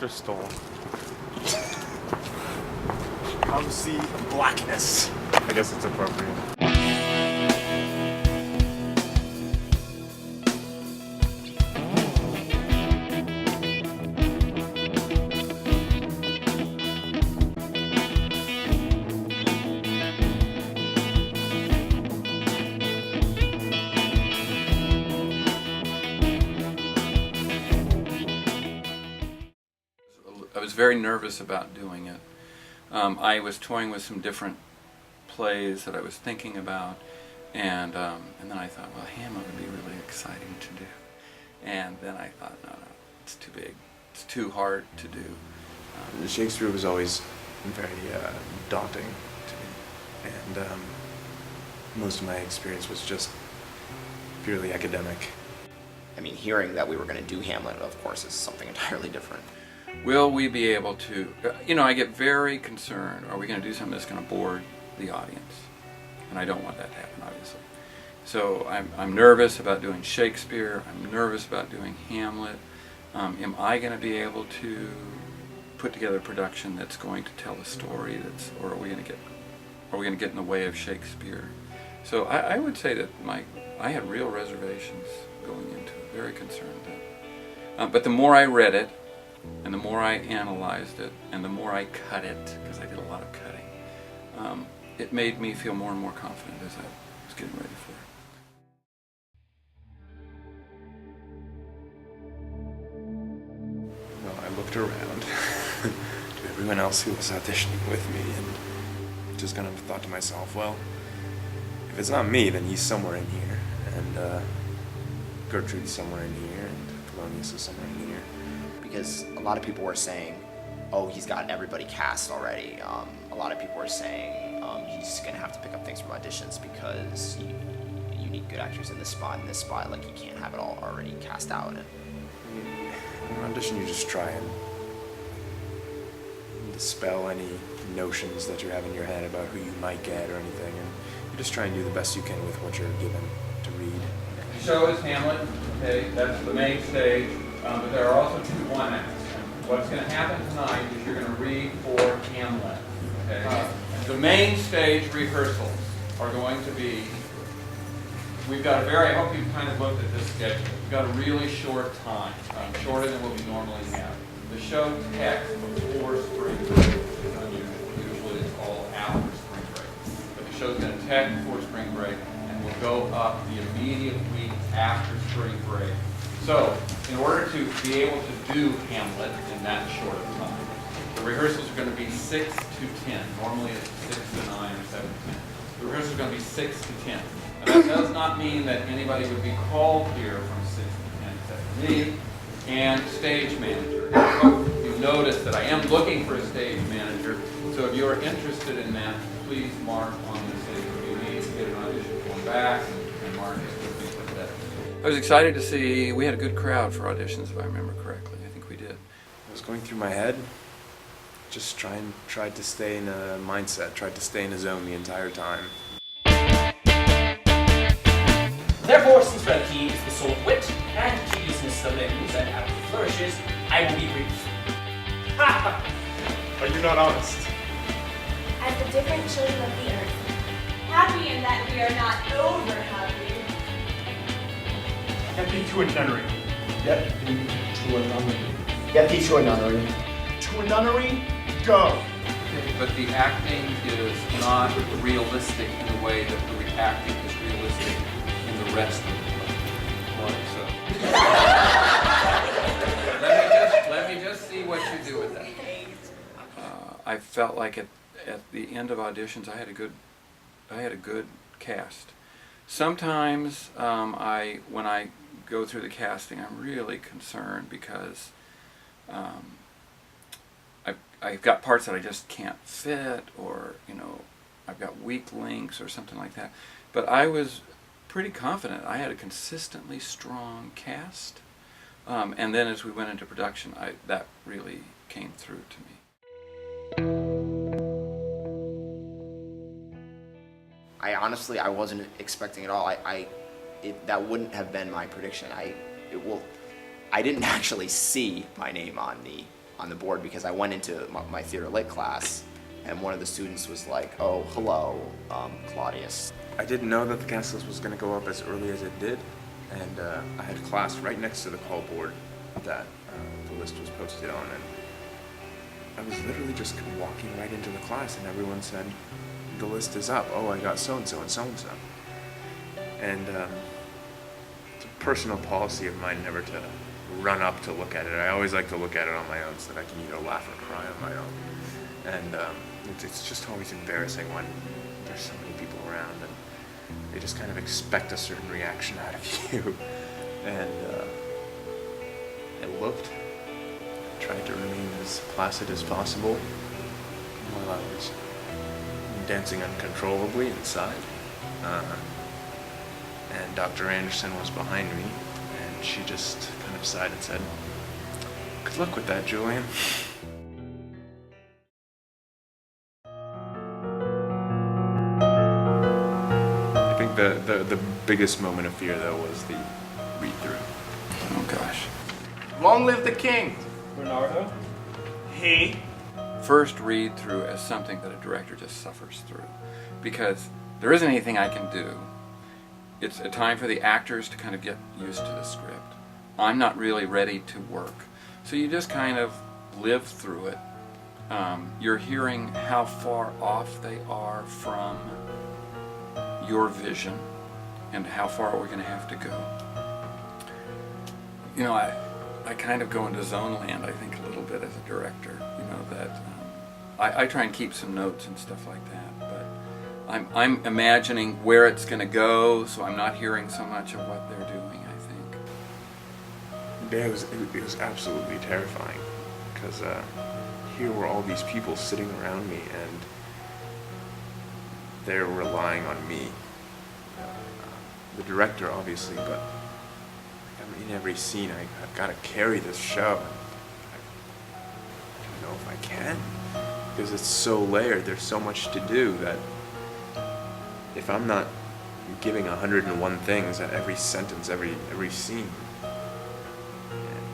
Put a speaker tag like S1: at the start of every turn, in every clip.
S1: crystal. Come see blackness. I guess it's appropriate.
S2: I was very nervous about doing it. I was toying with some different plays that I was thinking about, and then I thought, well, Hamlet would be really exciting to do. And then I thought, no, it's too big. It's too hard to do.
S1: Shakespeare was always very daunting to me, and most of my experience was just purely academic.
S3: I mean, hearing that we were going to do Hamlet, of course, is something entirely different.
S2: Will we be able to, I get very concerned, are we going to do something that's going to bore the audience? And I don't want that to happen, obviously. So I'm nervous about doing Shakespeare, I'm nervous about doing Hamlet. Am I going to be able to put together a production that's going to tell a story or are we going to get in the way of Shakespeare? So I would say that I had real reservations going into it, very concerned. But the more I read it, and the more I analyzed it, and the more I cut it, because I did a lot of cutting, it made me feel more and more confident as I was getting ready for it.
S1: Well, I looked around to everyone else who was auditioning with me and just kind of thought to myself, well, if it's not me, then he's somewhere in here, and Gertrude's somewhere in here, and Polonius is somewhere in here.
S3: Because a lot of people were saying, oh, he's got everybody cast already. A lot of people were saying he's going to have to pick up things from auditions because you need good actors in this spot, like you can't have it all already cast out. And
S1: in an audition, you just try and dispel any notions that you have in your head about who you might get or anything, and you just try and do the best you can with what you're given to read.
S2: The show is Hamlet, okay, that's the main stage. But there are also two one-acts. What's going to happen tonight is you're going to read for Hamlet. Okay? The main stage rehearsals are going to be, I hope you've kind of looked at this schedule. We've got a really short time, shorter than what we normally have. The show text before spring break is unusual. Usually it's all after spring break. But the show's going to text before spring break and will go up the immediate week after spring break. So, in order to be able to do Hamlet in that short of time, the rehearsals are going to be 6 to 10. Normally it's 6 to 9 or 7 to 10. The rehearsals are going to be 6 to 10. And that does not mean that anybody would be called here from 6 to 10 except me and stage manager. I hope you notice that I am looking for a stage manager. So if you're interested in that, please mark on the stage. If you need to get an audition form back and mark it. I was excited to see, we had a good crowd for auditions, if I remember correctly. I think we did.
S1: I was going through my head, just tried to stay in a mindset, tried to stay in a zone the entire time.
S4: Therefore, since brevity is the soul of wit, and tediousness of limbs and aptly flourishes, I will be brief.
S1: Are you not honest?
S5: As the different children of the earth, happy in that we are not over happy.
S6: Get thee to a nunnery.
S7: Get thee to a nunnery.
S3: Get thee to a nunnery.
S6: To a nunnery, go.
S2: But the acting is not realistic in the way that the acting is realistic in the rest of the play. So let me just see what you do with that. I felt like at the end of auditions, I had a good cast. Sometimes when I go through the casting, I'm really concerned because I've got parts that I just can't fit, or I've got weak links or something like that. But I was pretty confident I had a consistently strong cast, and then as we went into production, that really came through to me.
S3: I wasn't expecting it all. That wouldn't have been my prediction. I didn't actually see my name on the on the board because I went into my theater lit class and one of the students was like, "Oh, hello, Claudius."
S1: I didn't know that the cast list was going to go up as early as it did, and I had class right next to the call board that the list was posted on, and I was literally just walking right into the class, and everyone said, "The list is up. Oh, I got so-and-so and so-and-so." And it's a personal policy of mine never to run up to look at it. I always like to look at it on my own so that I can either laugh or cry on my own. And it's just always embarrassing when there's so many people around and they just kind of expect a certain reaction out of you. And I looked, tried to remain as placid as possible while I was dancing uncontrollably inside. And Dr. Anderson was behind me, and she just kind of sighed and said, "Good luck with that, Julian." I think the biggest moment of fear, though, was the read-through.
S8: Oh gosh.
S6: Long live the king!
S7: Bernardo?
S6: He.
S8: First read through as something that a director just suffers through, because there isn't anything I can do. It's a time for the actors to kind of get used to the script. I'm not really ready to work. So you just kind of live through it. You're hearing how far off they are from your vision and how far we're going to have to go. You know, I kind of go into zone land, I think, a little bit as a director. You know, that I try and keep some notes and stuff like that, but I'm imagining where it's going to go, so I'm not hearing so much of what they're doing, I think.
S1: Yeah, it was absolutely terrifying, because here were all these people sitting around me, and they're relying on me. The director, obviously, but I'm in every scene. I've got to carry this show. I don't know if I can, because it's so layered. There's so much to do that if I'm not giving 101 things at every sentence, every scene,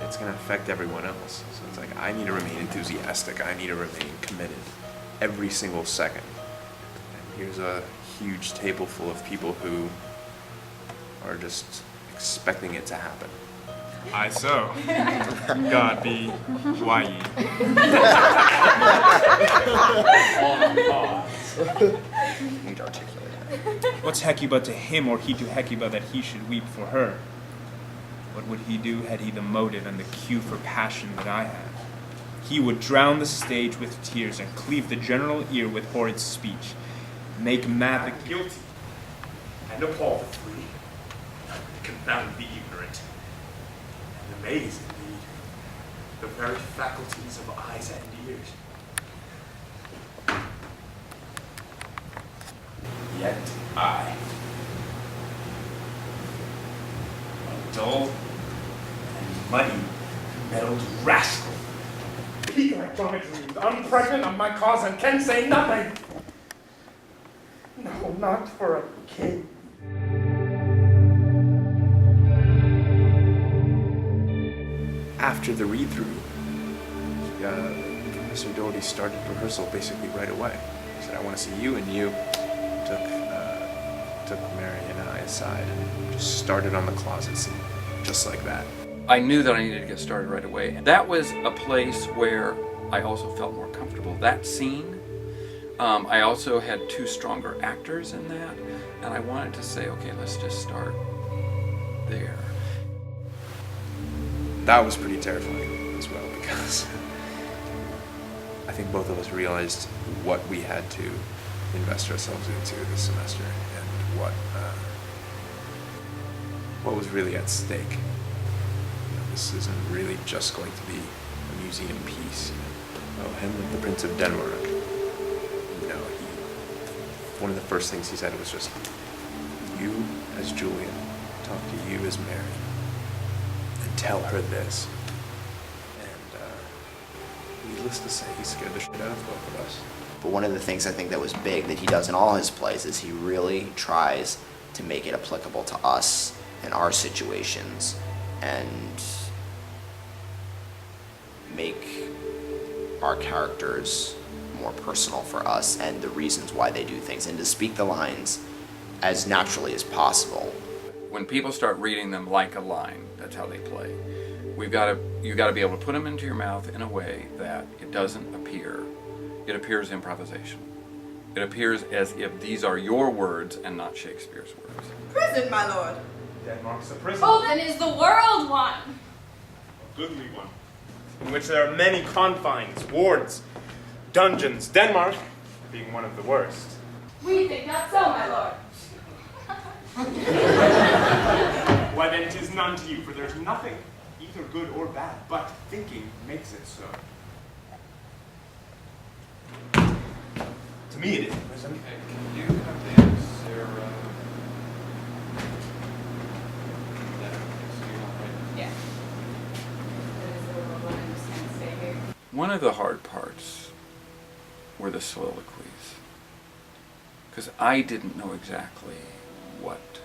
S1: it's going to affect everyone else. So it's like, I need to remain enthusiastic. I need to remain committed every single second. And here's a huge table full of people who are just expecting it to happen.
S9: Aye so. God be why ye.
S3: Need to articulate that.
S9: What's Hecuba to him, or he to Hecuba, that he should weep for her? What would he do had he the motive and the cue for passion that I have? He would drown the stage with tears and cleave the general ear with horrid speech, make mad the guilty, and appall the free, confound the ignorant, and amaze indeed the very faculties of eyes and ears. Yet I, a dull and muddy, meddled rascal, speak electronic dreams, unpregnant of my cause, and can say nothing. No, not for a king.
S1: After the read-through, Professor Doherty started rehearsal basically right away. He said, "I want to see you," and you took Mary and I aside and just started on the closet scene, just like that.
S8: I knew that I needed to get started right away. That was a place where I also felt more comfortable. That scene, I also had two stronger actors in that, and I wanted to say, okay, let's just start there.
S1: That was pretty terrifying as well, because I think both of us realized what we had to invest ourselves into this semester and what was really at stake. You know, this isn't really just going to be a museum piece. Oh, Hamlet, the Prince of Denmark. You know, one of the first things he said was just, "You as Julian, talk to you as Mary, and tell her this." And needless to say, he scared the shit out of both of us.
S3: But one of the things I think that was big that he does in all his plays is he really tries to make it applicable to us and our situations and make our characters more personal for us and the reasons why they do things, and to speak the lines as naturally as possible.
S8: When people start reading them like a line, that's how they play. You got to be able to put them into your mouth in a way that it doesn't appear. It appears improvisation. It appears as if these are your words and not Shakespeare's words.
S10: Prison, my lord.
S9: Denmark's a prison.
S5: Oh, then is the world one?
S9: A goodly one, in which there are many confines, wards, dungeons, Denmark being one of the worst.
S5: We think not so, my lord.
S9: Why then 'tis none to you, for there's nothing either good or bad, but thinking makes it so. To me it is prison.
S2: Okay, can you come to answer, that? So you're not right.
S5: Yeah.
S8: One of the hard parts were the soliloquies, because I didn't know exactly what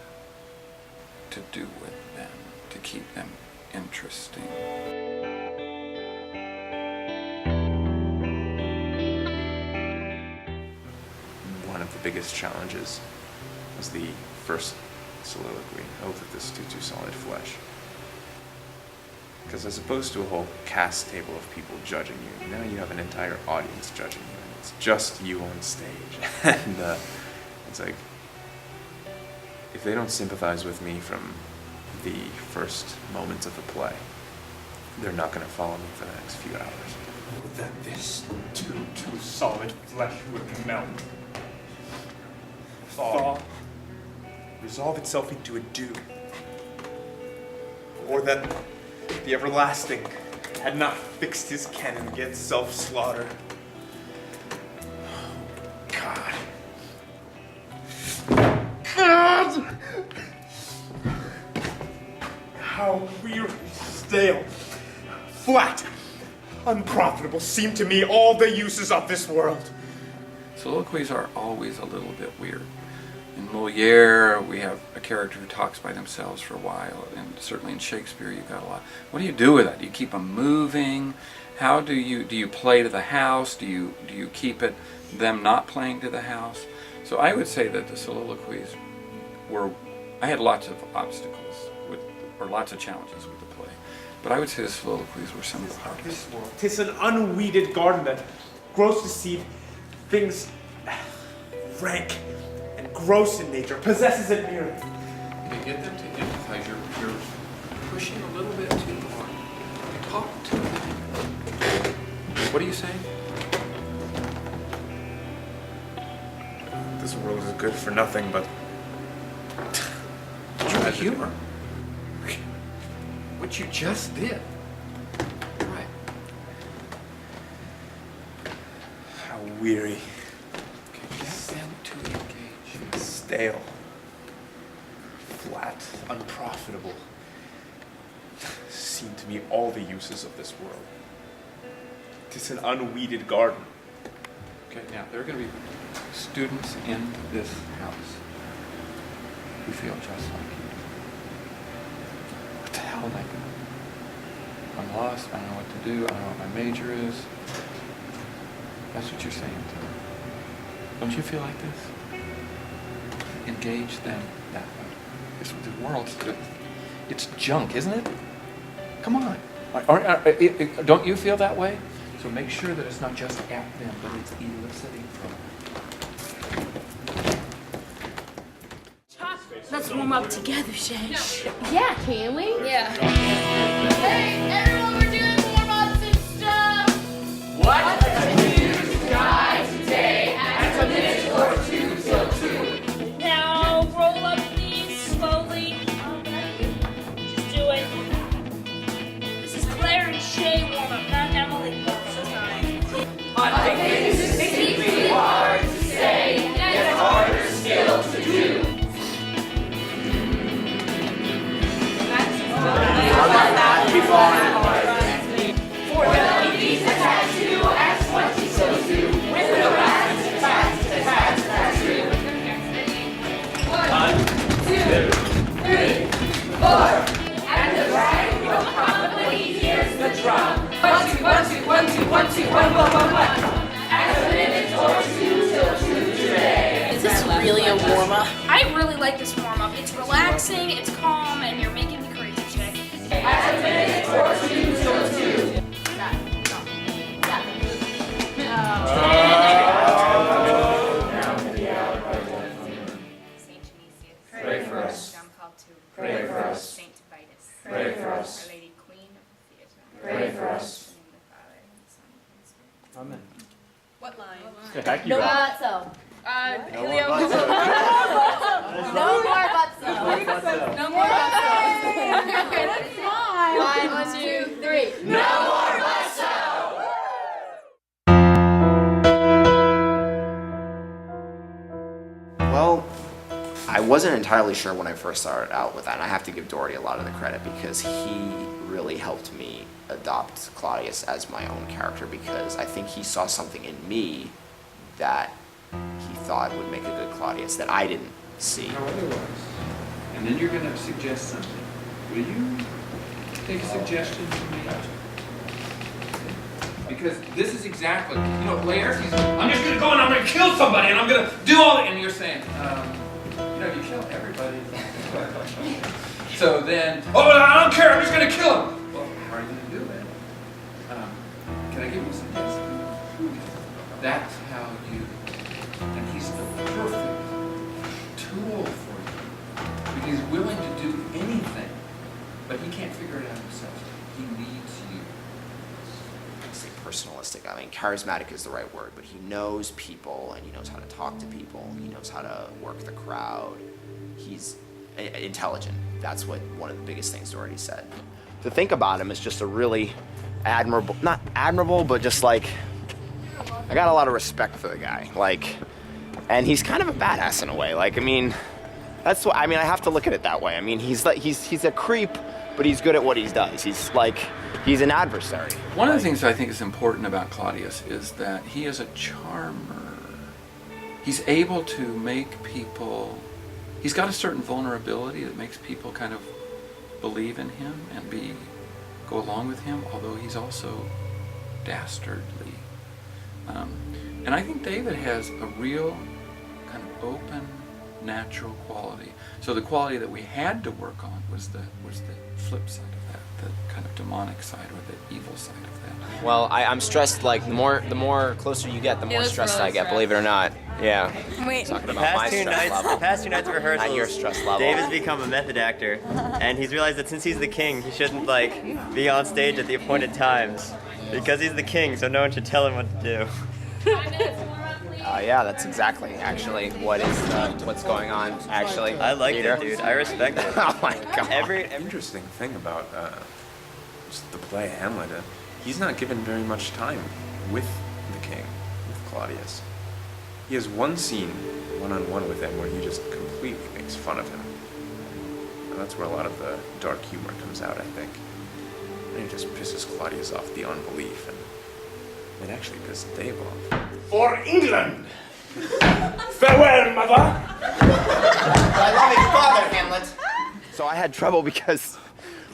S8: to do with them to keep them interesting.
S1: One of the biggest challenges was the first soliloquy, "Oh, that this do too solid flesh." Because as opposed to a whole cast table of people judging you, now you have an entire audience judging you, and it's just you on stage. And it's like, if they don't sympathize with me from the first moments of the play, they're not going to follow me for the next few hours.
S9: Oh, that this too solid flesh would melt. Thaw. Resolve itself into a dew. Or that the everlasting had not fixed his cannon against self-slaughter. God. God! How weary, stale, flat, unprofitable seem to me all the uses of this world.
S8: Soliloquies are always a little bit weird. In Moliere, we have a character who talks by themselves for a while, and certainly in Shakespeare, you've got a lot. What do you do with that? Do you keep them moving? How do you play to the house? Do you keep it them not playing to the house? So I would say that the soliloquies I had lots of obstacles or lots of challenges with the play, but I would say the soliloquies were some of the hardest.
S9: This world, 'tis an unweeded garden that grows to seed things rank and gross in nature, possesses it merely.
S2: To get them to empathize, you're pushing a little bit too hard. Talk to them.
S8: What are you saying?
S9: This world is good for nothing but
S8: Dry humor. What you just did. Right.
S9: how weary,
S8: Okay, get them to engage.
S9: stale, flat, unprofitable seem to me all the uses of this world. 'Tis an unweeded garden.
S8: Okay, now there are going to be students in this house who feel just like you. What the hell am I doing? I'm lost. I don't know what to do. I don't know what my major is. That's what you're saying to them. Don't you feel like this? Engage them that way. The world's it's junk, isn't it? Come on. Don't you feel that way? So make sure that it's not just at them, but it's eliciting from them.
S5: Let's warm up together, Shay.
S11: Yeah, can we?
S5: Yeah. Hey, everyone, we're doing warm-ups and stuff.
S4: What? Continue guy today at a minute or two till 2.
S11: Now roll up these slowly. Alright. Just do it. This is Claire and Shay warm up, not Emily.
S4: I think this is deeply hard to say, yet harder still to do.
S3: How about that before?
S11: 1, 2, 1, 1, 1, 1.
S10: Is this really a warm-up?
S11: I really like this warm-up. It's relaxing, it's calm, and you're making me crazy, chick.
S10: Pray for us. Pray for us.
S11: Saint Vitus.
S10: Pray for us.
S11: Our Lady Queen of the Theater.
S10: Pray for us.
S11: In the name of the Father, and the Son, and the Spirit.
S6: Amen.
S10: What line?
S7: No,
S5: Not so.
S11: Helio.
S5: No more but so.
S11: No more but
S5: Okay, that's fine. 1, 2, 3. No more but so.
S3: Well, I wasn't entirely sure when I first started out with that, and I have to give Doherty a lot of the credit because he really helped me adopt Claudius as my own character, because I think he saw something in me that he thought would make a good Claudius that I didn't see.
S8: How otherwise? And then you're going to suggest something. Will you take a suggestion from me? Because this is exactly, Laertes, I'm just going to go and I'm going to kill somebody and I'm going to do all that. And you're saying, you kill everybody. So then, I don't care, I'm just going to kill him. Well, how are you going to do it? Can I give you a suggestion? That's how you, and he's the perfect tool for you. Because he's willing to do anything, but he can't figure it out himself. He needs you.
S3: I say personalistic. I mean, charismatic is the right word, but he knows people and he knows how to talk to people. He knows how to work the crowd. He's intelligent. That's what one of the biggest things Doherty said. To think about him is just a really admirable, not admirable, but just like, I got a lot of respect for the guy. And he's kind of a badass in a way. That's what, I have to look at it that way. He's a creep, but he's good at what he does. He's an adversary.
S8: One of the things I think is important about Claudius is that he is a charmer. He's able to make people, he's got a certain vulnerability that makes people kind of believe in him and go along with him, although he's also dastardly. And I think David has a real kind of open, natural quality. So the quality that we had to work on was the flip side of that, the kind of demonic side or the evil side of that.
S3: Well, I'm stressed. The more closer you get, the more stressed I get. Believe it or not. Yeah.
S5: Wait.
S3: Talking about my stress level.
S12: The past 2 nights of rehearsals,
S3: Not your stress level.
S12: Dave has become a method actor, and he's realized that since he's the king, he shouldn't be on stage at the appointed times, because he's the king, so no one should tell him what to do.
S3: Yeah, that's exactly actually what's going on. Actually,
S12: I like
S3: Peter.
S12: it, dude. I respect it.
S3: Oh my god.
S12: Every
S1: Interesting thing about just the play Hamlet, he's not given very much time with the king, with Claudius. He has one scene, one-on-one with him, where he just completely makes fun of him. And that's where a lot of the dark humor comes out, I think. And he just pisses Claudius off the unbelief, and it actually pisses Dave off.
S7: For England! Farewell, mother!
S3: My loving father, Hamlet. So I had trouble because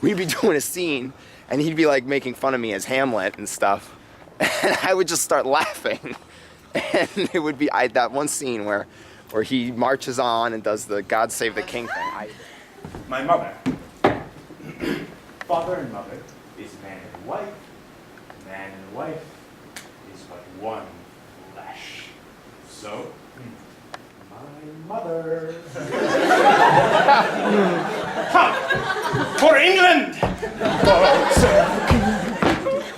S3: we'd be doing a scene, and he'd be making fun of me as Hamlet and stuff, and I would just start laughing. And it would be that one scene where he marches on and does the God Save the King thing.
S7: My mother. Father and mother is man and wife. Man and wife is but one flesh. So, my mother. Ha! For England!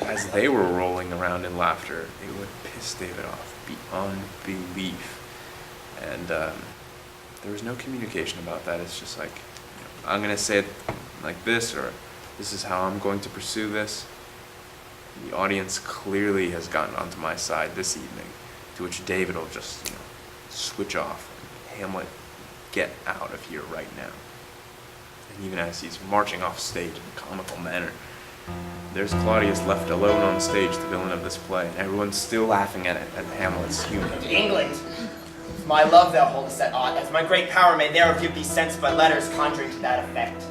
S1: As they were rolling around in laughter, it would piss David off beyond belief. And there was no communication about that. It's just I'm going to say it like this, or this is how I'm going to pursue this. The audience clearly has gotten onto my side this evening, to which David will just, switch off. Hamlet, get out of here right now. And even as he's marching off stage in a comical manner, there's Claudius left alone on stage, the villain of this play, and everyone's still laughing at Hamlet's humor.
S3: England, my love thou holdest at aught, as my great power may thereof give thee sense by letters conjuring to that effect.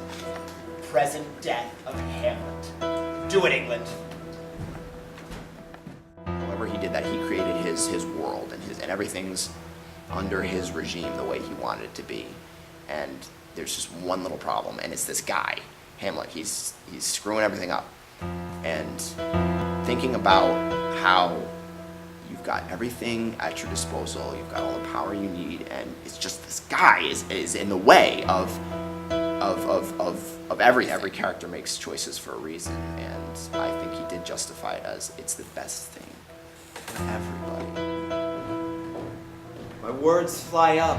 S3: Present death of Hamlet. Do it, England. he did that. He created his world and everything's under his regime the way he wanted it to be. And there's just one little problem, and it's this guy, Hamlet. He's screwing everything up. And thinking about how you've got everything at your disposal, you've got all the power you need, and it's just this guy is in the way of everything. Every character makes choices for a reason, and I think he did justify it as it's the best thing for everybody.
S12: My words fly up.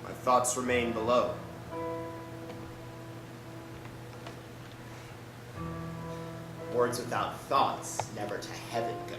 S12: My thoughts remain below. Words without thoughts never to heaven go.